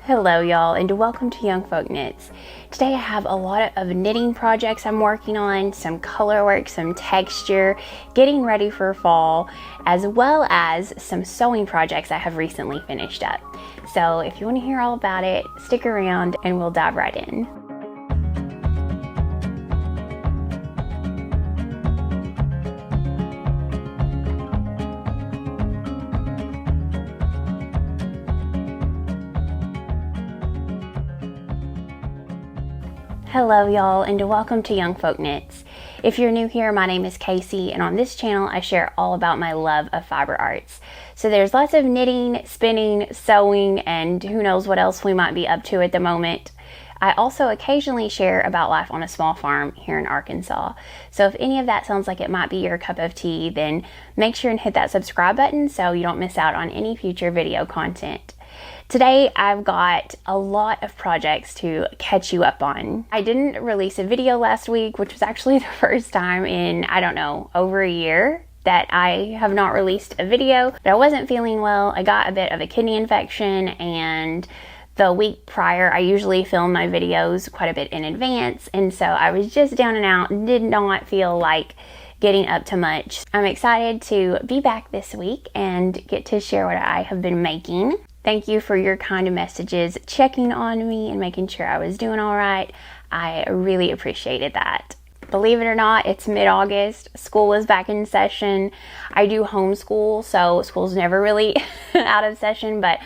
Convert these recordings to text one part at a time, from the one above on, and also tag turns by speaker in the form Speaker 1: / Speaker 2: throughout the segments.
Speaker 1: Hello y'all, and welcome to YoungFolkKnits. Today I have a lot of knitting projects I'm working on, some color work, some texture, getting ready for fall, as well as some sewing projects I have recently finished up. So if you want to hear all about it, stick around and we'll dive right in. Hello y'all, and welcome to YoungFolkKnits. If you're new here, my name is Casey, and on this channel I share all about my love of fiber arts. So there's lots of knitting, spinning, sewing, and who knows what else we might be up to at the moment. I also occasionally share about life on a small farm here in Arkansas. So if any of that sounds like it might be your cup of tea, then make sure and hit that subscribe button so you don't miss out on any future video content. Today I've got a lot of projects to catch you up on. I didn't release a video last week, which was actually the first time in, I don't know, over a year that I have not released a video. But I wasn't feeling well. I got a bit of a kidney infection, and the week prior I usually film my videos quite a bit in advance, and so I was just down and out and did not feel like getting up to much. I'm excited to be back this week and get to share what I have been making. Thank you for your kind messages, checking on me and making sure I was doing all right. I really appreciated that. Believe it or not, it's mid-August. School is back in session. I do homeschool, so school's never really out of session, but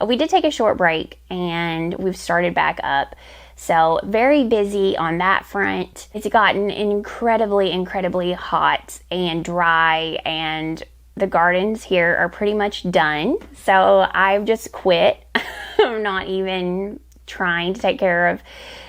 Speaker 1: we did take a short break and we've started back up. So very busy on that front. It's gotten incredibly hot and dry, and the gardens here are pretty much done, so I've just quit. I'm not even trying to take care of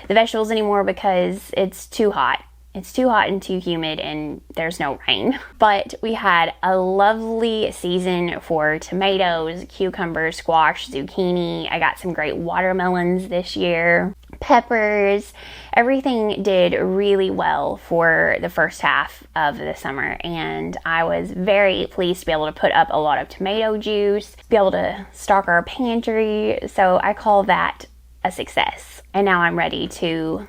Speaker 1: the vegetables anymore because it's too hot. It's too hot and too humid, and there's no rain. But we had a lovely season for tomatoes, cucumbers, squash, zucchini. I got some great watermelons this year, peppers. Everything did really well for the first half of the summer, and I was very pleased to be able to put up a lot of tomato juice, be able to stock our pantry. So I call that a success. And now I'm ready to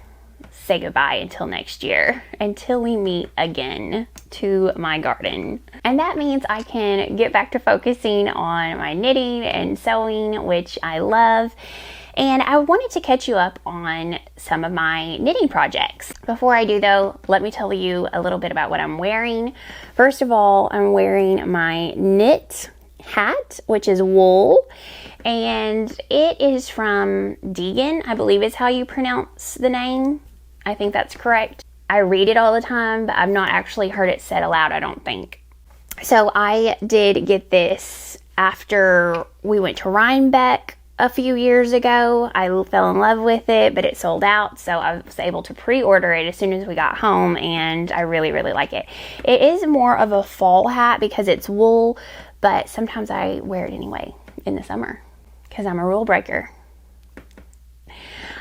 Speaker 1: say goodbye until next year, until we meet again, to my garden. And that means I can get back to focusing on my knitting and sewing, which I love. And I wanted to catch you up on some of my knitting projects. Before I do though, let me tell you a little bit about what I'm wearing. First of all, I'm wearing my knit hat, which is wool, and it is from Deegan, I believe is how you pronounce the name. I think that's correct. I read it all the time, but I've not actually heard it said aloud, I don't think. So I did get this after we went to Rhinebeck a few years ago. I fell in love with it, but it sold out, so I was able to pre-order it as soon as we got home, and I really like it. It is more of a fall hat because it's wool, but sometimes I wear it anyway in the summer because I'm a rule breaker.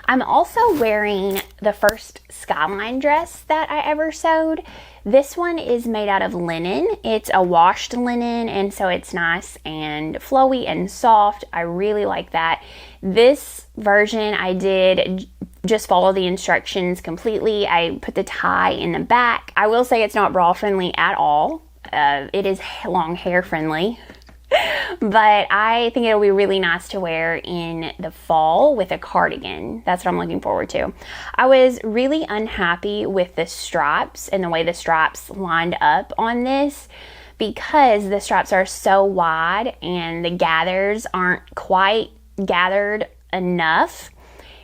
Speaker 1: I'm also wearing the first Skyline dress that I ever sewed. This one is made out of linen. It's a washed linen, and so it's nice and flowy and soft. I really like that. This version I did just follow the instructions completely. I put the tie in the back. I will say it's not bra friendly at all. It is long hair friendly. But I think it'll be really nice to wear in the fall with a cardigan. That's what I'm looking forward to. I was really unhappy with the stripes and the way the stripes lined up on this because the stripes are so wide and the gathers aren't quite gathered enough.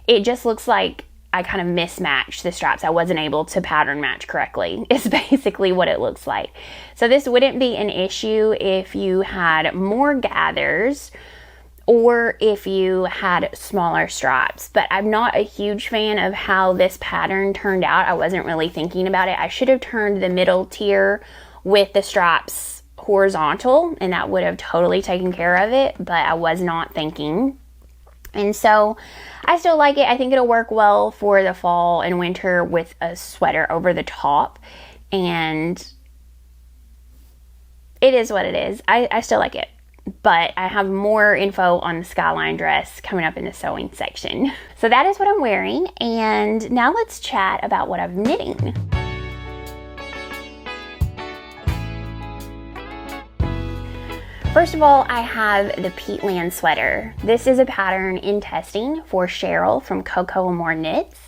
Speaker 1: It just looks like I kind of mismatched the stripes. I wasn't able to pattern match correctly. It's basically what it looks like. So this wouldn't be an issue if you had more gathers or if you had smaller stripes. But I'm not a huge fan of how this pattern turned out. I wasn't really thinking about it. I should have turned the middle tier with the stripes horizontal, and that would have totally taken care of it, but I was not thinking. And so I still like it. I think it'll work well for the fall and winter with a sweater over the top. And it is what it is. I still like it. but I have more info on the skyline dress coming up in the sewing section. So that is what I'm wearing, and now let's chat about what I'm knitting. First of all, I have the Peatlands sweater. This is a pattern in testing for Cheryl from Cocoa and More Knits.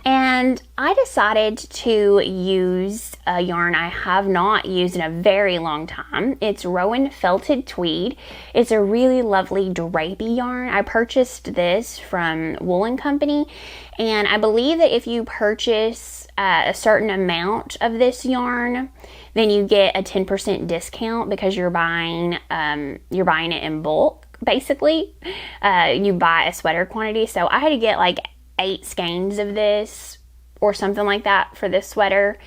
Speaker 1: And I decided to use a yarn I have not used in a very long time. It's Rowan Felted Tweed. It's a really lovely drapey yarn. I purchased this from Wool & Company, and I believe that if you purchase a certain amount of this yarn, then you get a 10% discount because you're buying it in bulk, basically. You buy a sweater quantity. So I had to get like 8 skeins of this or something like that for this sweater,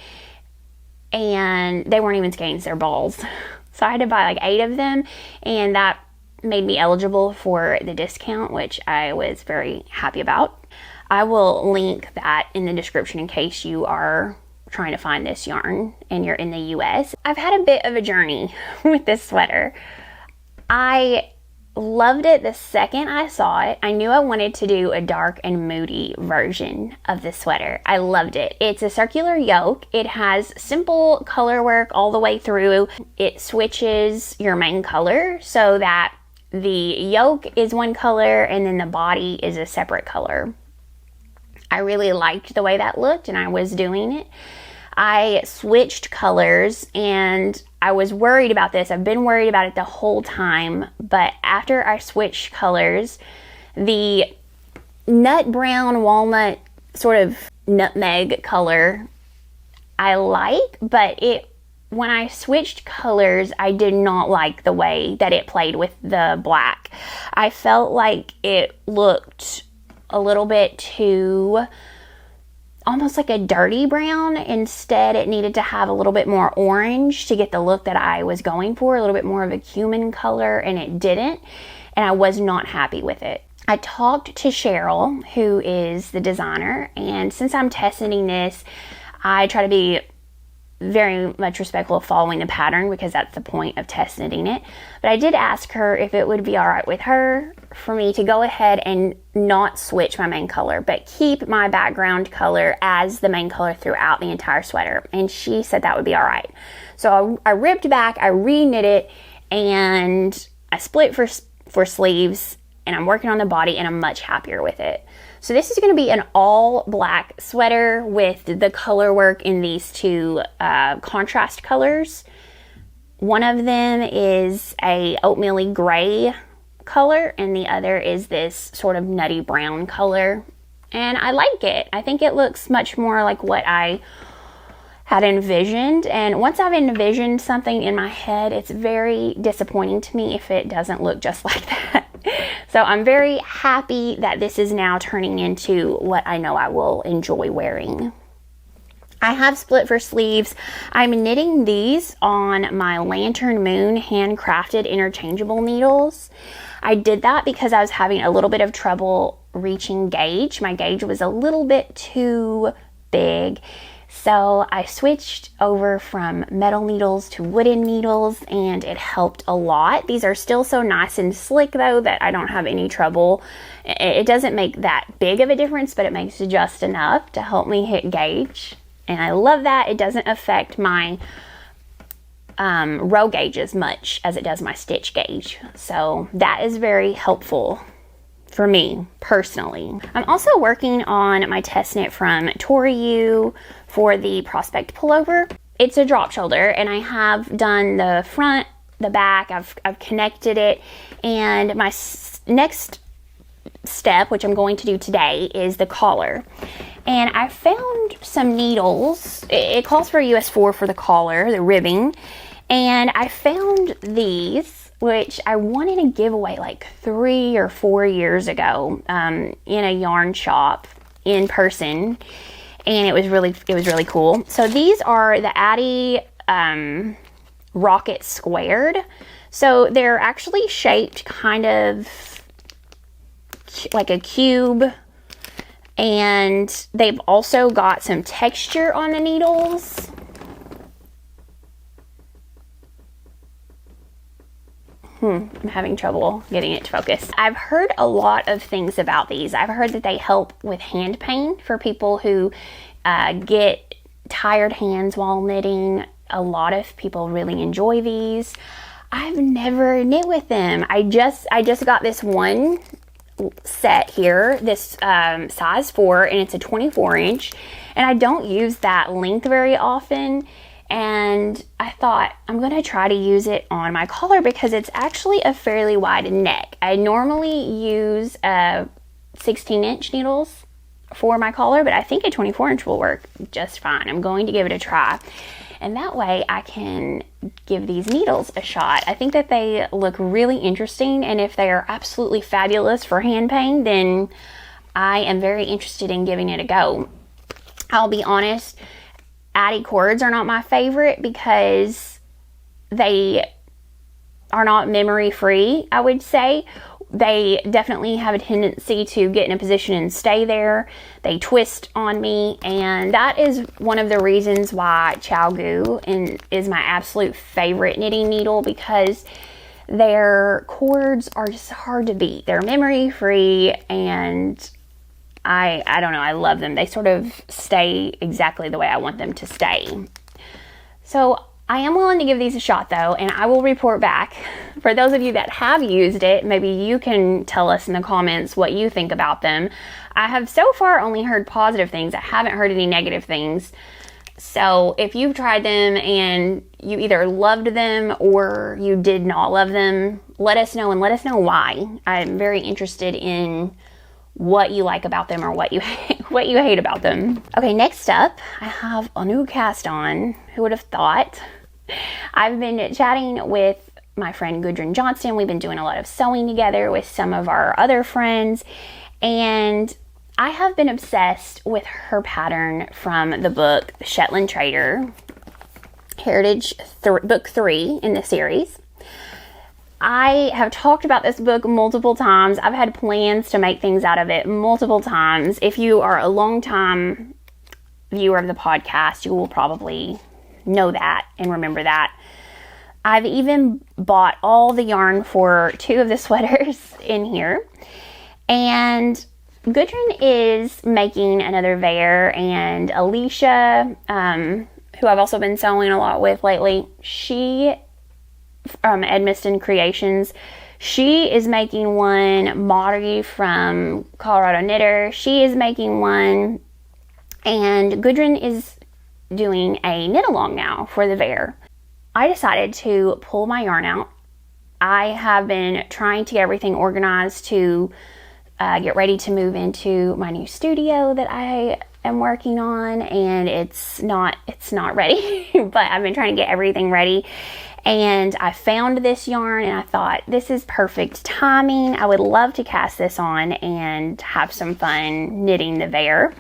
Speaker 1: and they weren't even skeins, they're balls. So I had to buy like 8 of them, and that made me eligible for the discount, which I was very happy about. I will link that in the description in case you are trying to find this yarn and you're in the US. I've had a bit of a journey with this sweater. I loved it the second I saw it. I knew I wanted to do a dark and moody version of this sweater. I loved it. It's a circular yoke. It has simple color work all the way through. It switches your main color so that the yoke is one color and then the body is a separate color. I really liked the way that looked, and I was doing it. I switched colors, and I was worried about this. I've been worried about it the whole time, but after I switched colors, the nut brown walnut sort of nutmeg color I like, but when I switched colors, I did not like the way that it played with the black. I felt like it looked a little bit too almost like a dirty brown. Instead, it needed to have a little bit more orange to get the look that I was going for, a little bit more of a cumin color, and it didn't, and I was not happy with it. I talked to Cheryl, who is the designer, and since I'm testing this, I try to be very much respectful of following the pattern because that's the point of test knitting it. But I did ask her if it would be all right with her for me to go ahead and not switch my main color, but keep my background color as the main color throughout the entire sweater. And she said that would be all right. So I ripped back, I re-knit it, and I split for sleeves, and I'm working on the body, and I'm much happier with it. So this is going to be an all black sweater with the color work in these 2 contrast colors. One of them is a oatmeal-y gray color, and the other is this sort of nutty brown color. And I like it. I think it looks much more like what I had envisioned. And once I've envisioned something in my head, it's very disappointing to me if it doesn't look just like that. So I'm very happy that this is now turning into what I know I will enjoy wearing. I have split for sleeves. I'm knitting these on my Lantern Moon handcrafted interchangeable needles. I did that because I was having a little bit of trouble reaching gauge. My gauge was a little bit too big. So I switched over from metal needles to wooden needles, and it helped a lot. These are still so nice and slick though that I don't have any trouble. It doesn't make that big of a difference, but it makes just enough to help me hit gauge. And I love that. It doesn't affect my row gauge as much as it does my stitch gauge. So that is very helpful for me personally. I'm also working on my test knit from Tori for the Prospect Pullover. It's a drop shoulder, and I have done the front, the back, I've connected it, and my next step, which I'm going to do today, is the collar. And I found some needles. It calls for US 4 for the collar, the ribbing, and I found these, which I wanted to give away like 3 or 4 years ago in a yarn shop in person, and it was really cool. So these are the Addy Rocket Squared. So they're actually shaped kind of like a cube, and they've also got some texture on the needles. I'm having trouble getting it to focus. I've heard a lot of things about these. I've heard that they help with hand pain for people who get tired hands while knitting. A lot of people really enjoy these. I've never knit with them. I just got this one set here, this size 4, and it's a 24 inch, and I don't use that length very often, and I thought I'm gonna try to use it on my collar because it's actually a fairly wide neck. I normally use 16 inch needles for my collar, but I think a 24 inch will work just fine. I'm going to give it a try, and that way I can give these needles a shot. I think that they look really interesting, and if they are absolutely fabulous for hand pain, then I am very interested in giving it a go. I'll be honest, Addy cords are not my favorite because they are not memory free, I would say. They definitely have a tendency to get in a position and stay there. They twist on me, and that is one of the reasons why ChiaoGoo is my absolute favorite knitting needle, because their cords are just hard to beat. They're memory free, and I don't know, I love them. They sort of stay exactly the way I want them to stay. So I am willing to give these a shot though, and I will report back. For those of you that have used it, maybe you can tell us in the comments what you think about them. I have so far only heard positive things. I haven't heard any negative things. So if you've tried them and you either loved them or you did not love them, let us know, and let us know why. I'm very interested in what you like about them or what you hate about them. Okay, next up, I have a new cast on. Who would have thought? I've been chatting with my friend Gudrun Johnston. We've been doing a lot of sewing together with some of our other friends, and I have been obsessed with her pattern from the book Shetland Trader, Heritage Book 3 in the series. I have talked about this book multiple times. I've had plans to make things out of it multiple times. If you are a long-time viewer of the podcast, you will probably know that and remember that. I've even bought all the yarn for 2 of the sweaters in here. And Gudrun is making another Vair, and Alicia, who I've also been sewing a lot with lately, she from Edmiston Creations, she is making one. Mari from Colorado Knitter, she is making one, and Gudrun is doing a knit along now for the Vair. I decided to pull my yarn out. I have been trying to get everything organized to get ready to move into my new studio that I am working on, and it's not ready, but I've been trying to get everything ready. And I found this yarn and I thought, this is perfect timing. I would love to cast this on and have some fun knitting the Vair.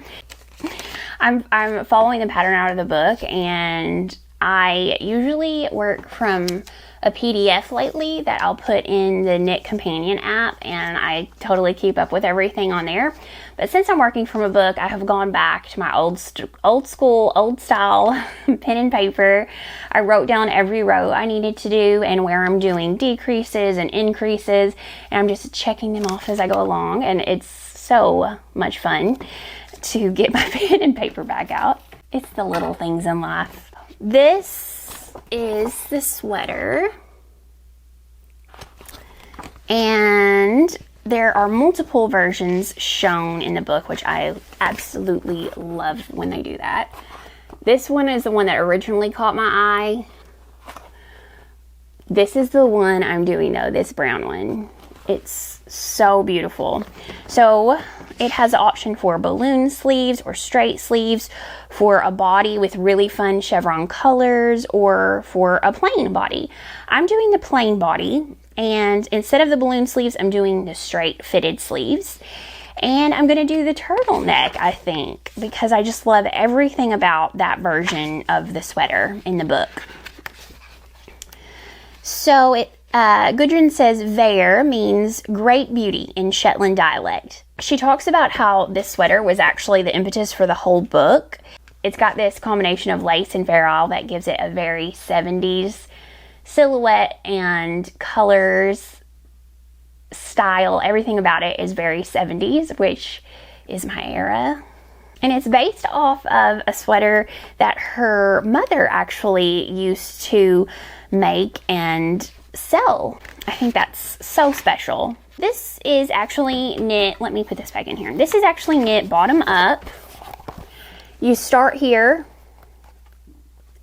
Speaker 1: I'm following the pattern out of the book, and I usually work from a PDF lately that I'll put in the Knit Companion app, and I totally keep up with everything on there. But since I'm working from a book, I have gone back to my old school, old style pen and paper. I wrote down every row I needed to do and where I'm doing decreases and increases, and I'm just checking them off as I go along, and it's so much fun to get my pen and paper back out. It's the little things in life. This is the sweater, and there are multiple versions shown in the book, which I absolutely love when they do that. This one is the one that originally caught my eye. This is the one I'm doing though, this brown one. It's so beautiful. So it has the option for balloon sleeves or straight sleeves, for a body with really fun chevron colors, or for a plain body. I'm doing the plain body, and instead of the balloon sleeves, I'm doing the straight fitted sleeves. And I'm going to do the turtleneck, I think, because I just love everything about that version of the sweater in the book. So Gudrun says Vair means great beauty in Shetland dialect. She talks about how this sweater was actually the impetus for the whole book. It's got this combination of lace and Fair Isle that gives it a very 70s silhouette and colors, style, everything about it is very 70s, which is my era. And it's based off of a sweater that her mother actually used to make and sell. I think that's so special. This is actually knit, let me put this back in here. This is actually knit bottom up. You start here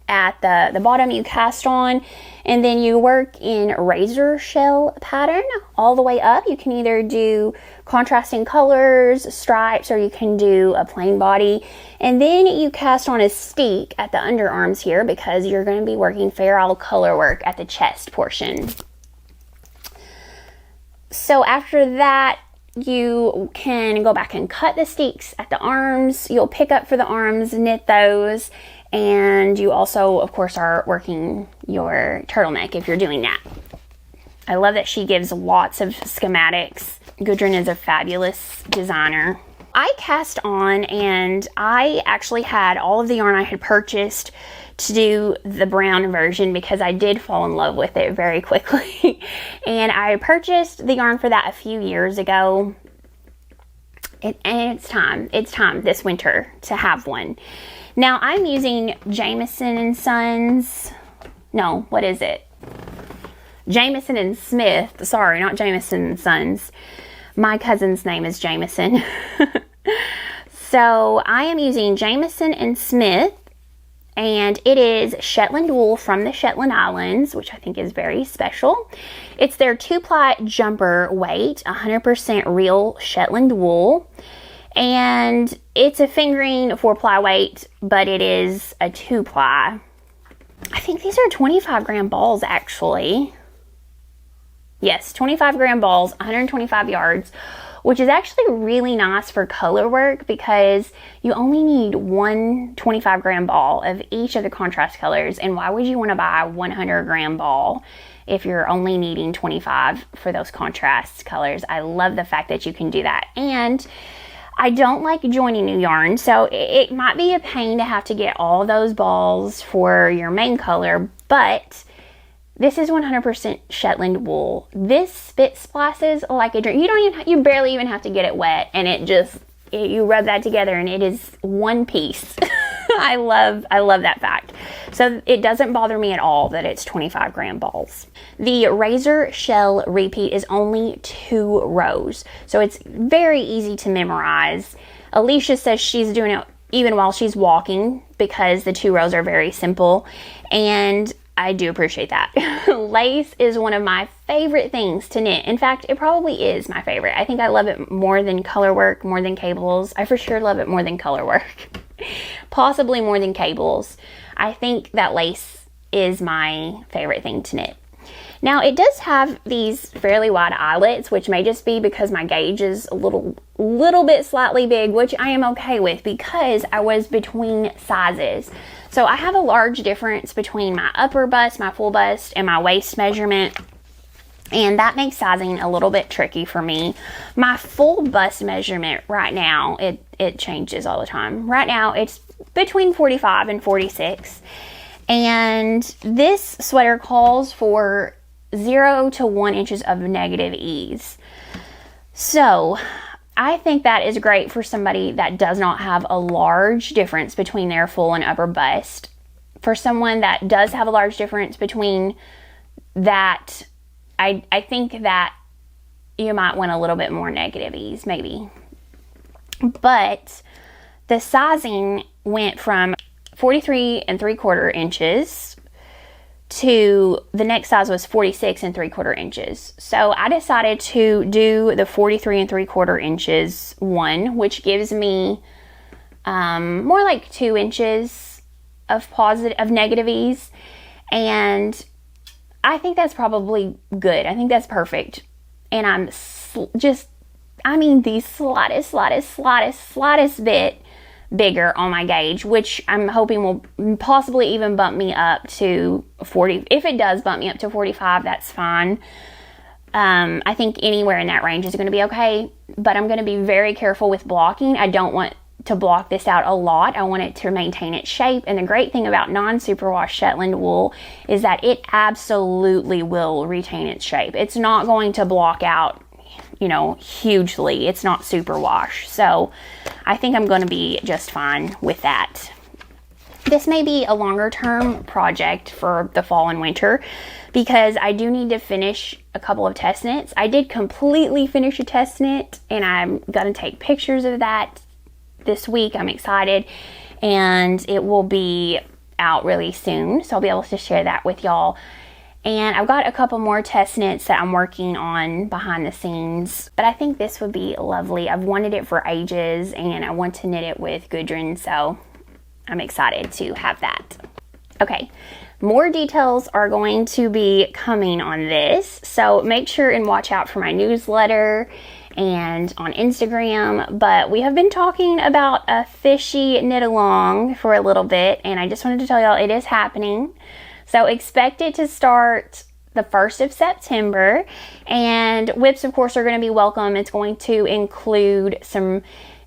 Speaker 1: at the bottom, you cast on, and then you work in razor shell pattern all the way up. You can either do contrasting colors, stripes, or you can do a plain body. And then you cast on a steek at the underarms here because you're going to be working Fair Isle color work at the chest portion. So after that, you can go back and cut the steeks at the arms. You'll pick up for the arms, knit those, and you also, of course, are working your turtleneck if you're doing that. I love that she gives lots of schematics. Gudrun is a fabulous designer. I cast on, and I actually had all of the yarn I had purchased to do the brown version because I did fall in love with it very quickly. And I purchased the yarn for that a few years ago. And it's time this winter to have one. Now I'm using Jamieson and Sons. No, what is it? Jamieson and Smith. Sorry, not Jamieson and Sons. My cousin's name is Jamieson. So I am using Jamieson and Smith, and it is Shetland wool from the Shetland Islands, which I think is very special. It's their 2-ply jumper weight, 100% real Shetland wool. And it's a fingering 4-ply weight, but it is a 2-ply. I think these are 25 gram balls actually. Yes, 25 gram balls, 125 yards, which is actually really nice for color work because you only need one 25 gram ball of each of the contrast colors. And why would you want to buy a 100 gram ball if you're only needing 25 for those contrast colors? I love the fact that you can do that. And I don't like joining new yarn, so it might be a pain to have to get all those balls for your main color, but this is 100% Shetland wool. This spit splices like a dream. You barely even have to get it wet, and you rub that together and it is one piece. I love that fact. So it doesn't bother me at all that it's 25 gram balls. The razor shell repeat is only 2 rows, so it's very easy to memorize. Alicia says she's doing it even while she's walking because the 2 rows are very simple, and I do appreciate that. Lace is one of my favorite things to knit. In fact, it probably is my favorite. I think I love it more than color work, more than cables. I for sure love it more than color work. Possibly more than cables. I think that lace is my favorite thing to knit. Now it does have these fairly wide eyelets, which may just be because my gauge is a little bit slightly big, which I am okay with because I was between sizes. So I have a large difference between my upper bust, my full bust, and my waist measurement. And that makes sizing a little bit tricky for me. My full bust measurement right now, it changes all the time. Right now it's between 45 and 46. And this sweater calls for 0 to 1 inches of negative ease. So I think that is great for somebody that does not have a large difference between their full and upper bust. For someone that does have a large difference between that, I think that you might want a little bit more negative ease, maybe. But the sizing went from 43 3/4 inches to the next size was 46 3/4 inches. So I decided to do the 43 3/4 inches one, which gives me more like 2 inches of negative ease. And I think that's probably good. I think that's perfect. And I'm the slightest bit bigger on my gauge, which I'm hoping will possibly even bump me up to 40. If it does bump me up to 45, that's fine. I think anywhere in that range is going to be okay, but I'm going to be very careful with blocking. I don't want to block this out a lot. I want it to maintain its shape. And the great thing about non-superwash Shetland wool is that it absolutely will retain its shape. It's not going to block out, you know, hugely. It's not superwash. So I think I'm going to be just fine with that. This may be a longer term project for the fall and winter because I do need to finish a couple of test knits. I did completely finish a test knit and I'm going to take pictures of that this week. I'm excited, and it will be out really soon, so I'll be able to share that with y'all. And I've got a couple more test knits that I'm working on behind the scenes, but I think this would be lovely. I've wanted it for ages and I want to knit it with Gudrun, so I'm excited to have that. Okay, more details are going to be coming on this, so make sure and watch out for my newsletter and on Instagram. But we have been talking about a fishy knit along for a little bit, and I just wanted to tell y'all it is happening. So expect it to start the 1st of September, and whips of course are going to be welcome. It's going to include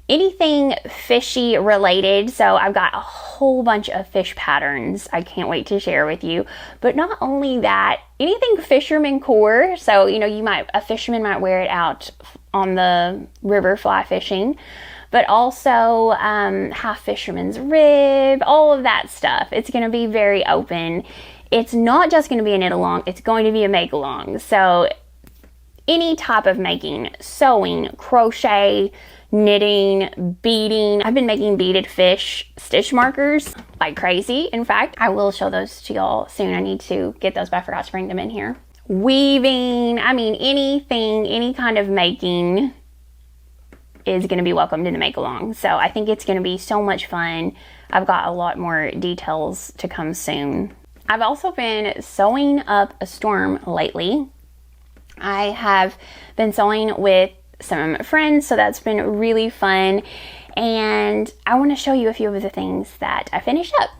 Speaker 1: anything fishy related. So I've got a whole bunch of fish patterns I can't wait to share with you. But not only that, anything fisherman core. So, you know, a fisherman might wear it out on the river fly fishing, but also half fisherman's rib, all of that stuff. It's going to be very open. It's not just going to be a knit along, it's going to be a make along. So any type of making, sewing, crochet, knitting, beading. I've been making beaded fish stitch markers like crazy. In fact, I will show those to y'all soon. I need to get those, but I forgot to bring them in here. Weaving, I mean, anything, any kind of making is going to be welcomed in the make along. So I think it's going to be so much fun. I've got a lot more details to come soon. I've also been sewing up a storm lately. I have been sewing with some friends, so that's been really fun, and I want to show you a few of the things that I finished up.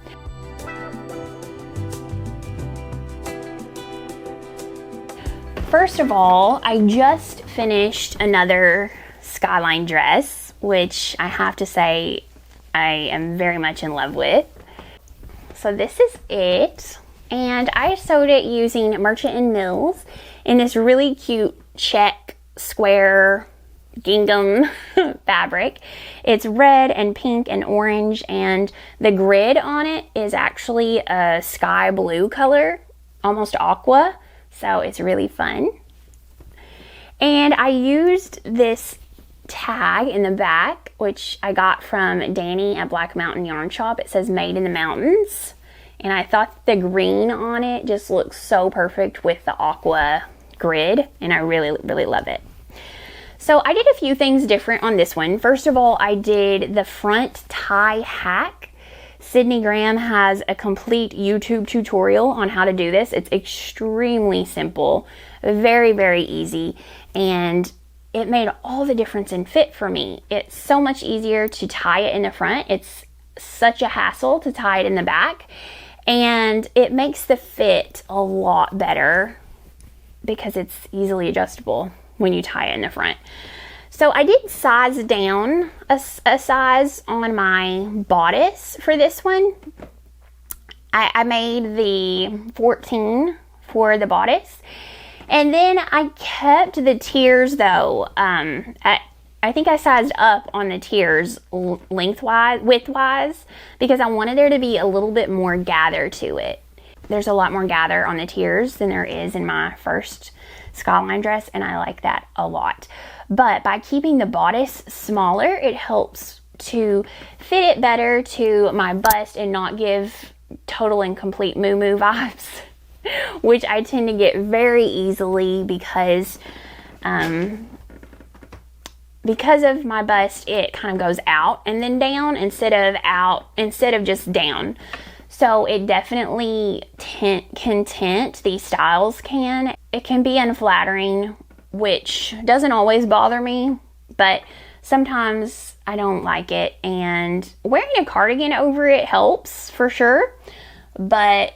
Speaker 1: First of all, I just finished another skyline dress, which I have to say I am very much in love with. So this is it, and I sewed it using Merchant & Mills in this really cute check square gingham fabric. It's red and pink and orange, and the grid on it is actually a sky blue color, almost aqua, so it's really fun. And I used this tag in the back, which I got from Danny at Black Mountain Yarn Shop. It says Made in the Mountains, and I thought the green on it just looks so perfect with the aqua grid, and I really love it. So I did a few things different on this one. First of all, I did the front tie hack. Sydney Graham has a complete YouTube tutorial on how to do this. It's extremely simple, very easy, and it made all the difference in fit for me. It's so much easier to tie it in the front. It's such a hassle to tie it in the back, and it makes the fit a lot better because it's easily adjustable when you tie it in the front. So I did size down a size on my bodice for this one. I made the 14 for the bodice, and then I kept the tiers though. I think I sized up on the tiers widthwise, because I wanted there to be a little bit more gather to it. There's a lot more gather on the tiers than there is in my first skyline dress, and I like that a lot. But by keeping the bodice smaller, it helps to fit it better to my bust and not give total and complete moo-moo vibes, which I tend to get very easily because of my bust. It kind of goes out and then down instead of just down. So it definitely can tint, these styles can. It can be unflattering, which doesn't always bother me, but sometimes I don't like it, and wearing a cardigan over it helps for sure, but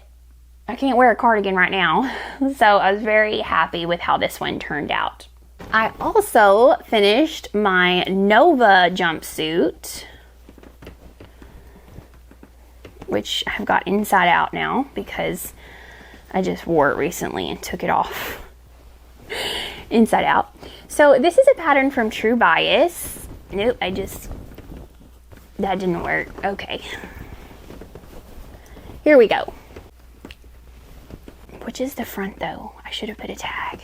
Speaker 1: I can't wear a cardigan right now. So I was very happy with how this one turned out. I also finished my Nova jumpsuit. which I've got inside out now because I just wore it recently and took it off inside out. So this is a pattern from True Bias. Nope, that didn't work. Okay. Here we go. Which is the front though? I should have put a tag.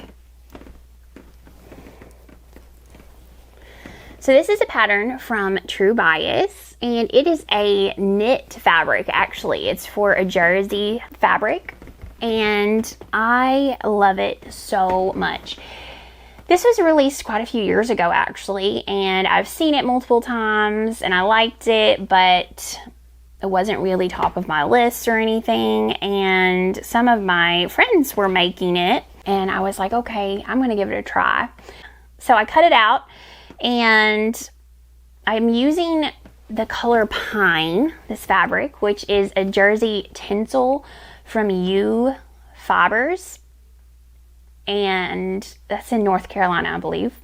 Speaker 1: So this is a pattern from True Bias, and it is a knit fabric actually. It's for a jersey fabric, and I love it so much. This was released quite a few years ago actually, and I've seen it multiple times and I liked it, but it wasn't really top of my list or anything, and some of my friends were making it and I was like, okay, I'm gonna give it a try. So I cut it out, and I'm using the color Pine, this fabric, which is a jersey tinsel from You Fibers, and that's in North Carolina, I believe.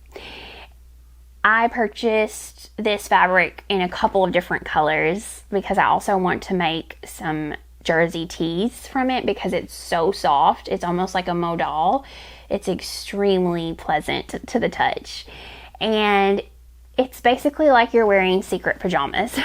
Speaker 1: I purchased this fabric in a couple of different colors because I also want to make some jersey tees from it because it's so soft. It's almost like a modal. It's extremely pleasant to the touch, and it's basically like you're wearing secret pajamas.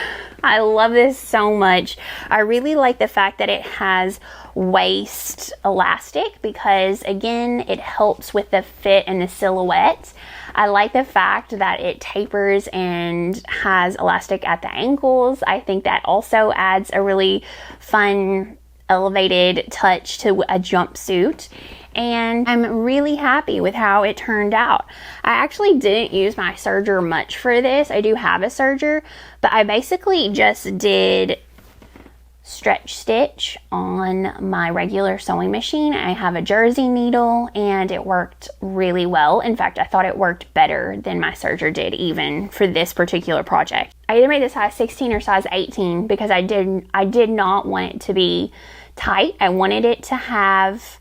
Speaker 1: I love this so much. I really like the fact that it has waist elastic because, again, it helps with the fit and the silhouette. I like the fact that it tapers and has elastic at the ankles. I think that also adds a really fun, elevated touch to a jumpsuit. And I'm really happy with how it turned out. I actually didn't use my serger much for this. I do have a serger, but I basically just did stretch stitch on my regular sewing machine. I have a jersey needle and it worked really well. In fact, I thought it worked better than my serger did even for this particular project. I either made the size 16 or size 18 because I did not want it to be tight. I wanted it to have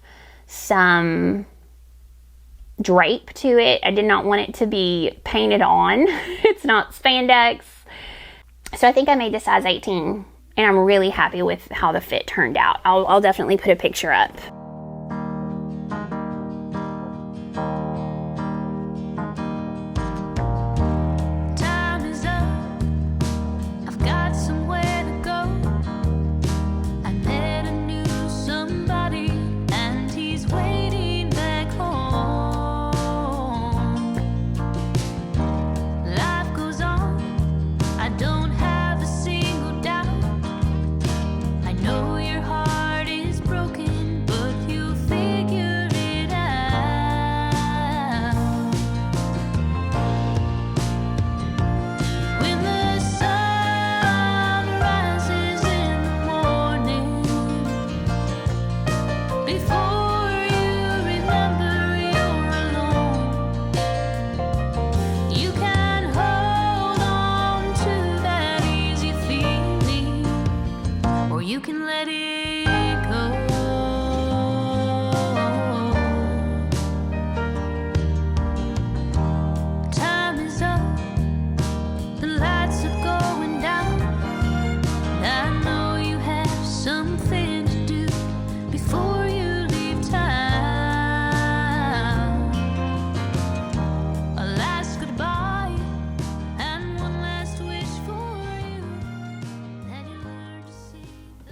Speaker 1: some drape to it. I did not want it to be painted on. It's not spandex. So I think I made the size 18, and I'm really happy with how the fit turned out. I'll definitely put a picture up.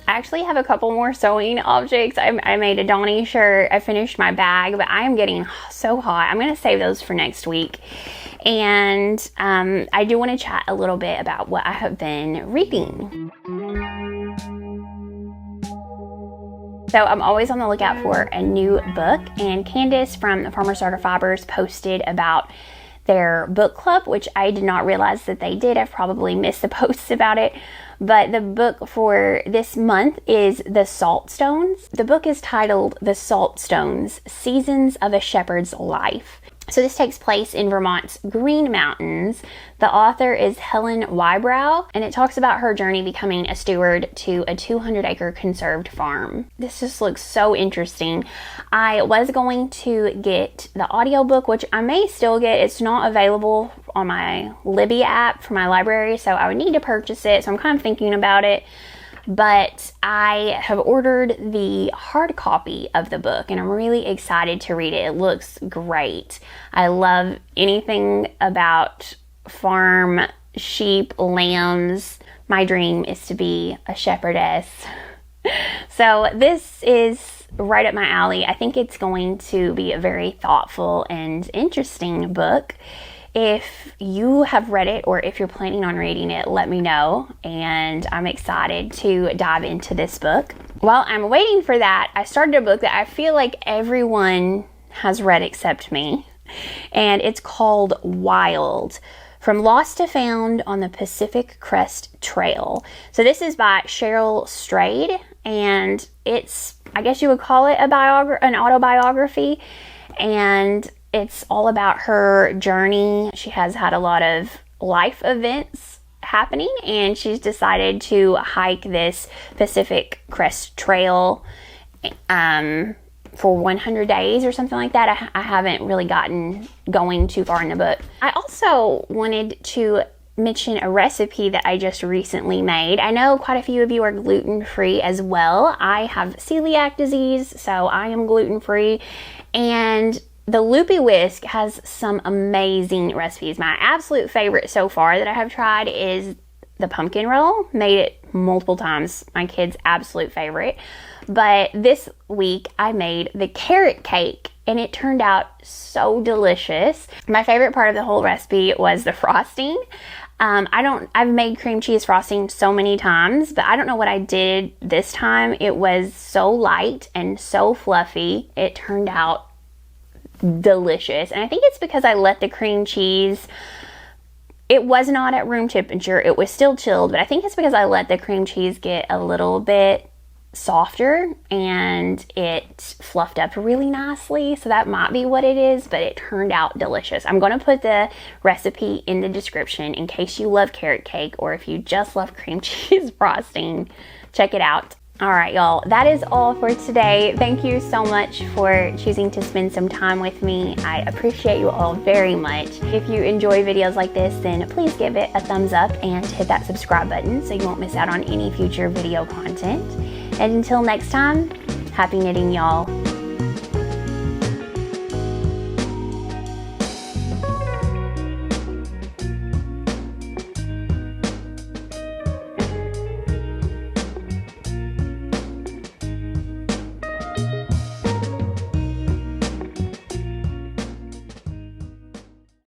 Speaker 1: I actually have a couple more sewing objects. I made a Donnie shirt. I finished my bag, but I am getting so hot. I'm going to save those for next week. And I do want to chat a little bit about what I have been reading. So I'm always on the lookout for a new book, and Candace from the Farmer Starter Fibers posted about their book club, which I did not realize that they did. I've probably missed the posts about it. But the book for this month is The Saltstones. The book is titled The Saltstones, Seasons of a Shepherd's Life. So this takes place in Vermont's Green Mountains. The author is Helen Wybrow, and it talks about her journey becoming a steward to a 200-acre conserved farm. This just looks so interesting. I was going to get the audiobook, which I may still get. It's not available on my Libby app for my library, so I would need to purchase it. So I'm kind of thinking about it. but I have ordered the hard copy of the book and I'm really excited to read it. It looks great. I love anything about farm, sheep, lambs. My dream is to be a shepherdess. So this is right up my alley. I think it's going to be a very thoughtful and interesting book. If you have read it or if you're planning on reading it, let me know, and I'm excited to dive into this book. While I'm waiting for that, I started a book that I feel like everyone has read except me, and it's called Wild: From Lost to Found on the Pacific Crest Trail. So this is by Cheryl Strayed, and it's, I guess you would call it an autobiography, and it's all about her journey. She has had a lot of life events happening, and she's decided to hike this Pacific Crest Trail for 100 days or something like that. I haven't really gotten going too far in the book. I also wanted to mention a recipe that I just recently made. I know quite a few of you are gluten-free as well. I have celiac disease, so I am gluten-free, and the Loopy Whisk has some amazing recipes. My absolute favorite so far that I have tried is the pumpkin roll. Made it multiple times. My kids' absolute favorite. But this week I made the carrot cake, and it turned out so delicious. My favorite part of the whole recipe was the frosting. I've made cream cheese frosting so many times, but I don't know what I did this time. It was so light and so fluffy. It turned out delicious, and I think it's because I let the cream cheese, it was not at room temperature, it was still chilled, but I think it's because I let the cream cheese get a little bit softer and it fluffed up really nicely, so that might be what it is, but it turned out delicious. I'm going to put the recipe in the description in case you love carrot cake, or if you just love cream cheese frosting, check it out. All right, y'all, that is all for today. Thank you so much for choosing to spend some time with me. I appreciate you all very much. If you enjoy videos like this, then please give it a thumbs up and hit that subscribe button so you won't miss out on any future video content. And until next time, happy knitting, y'all.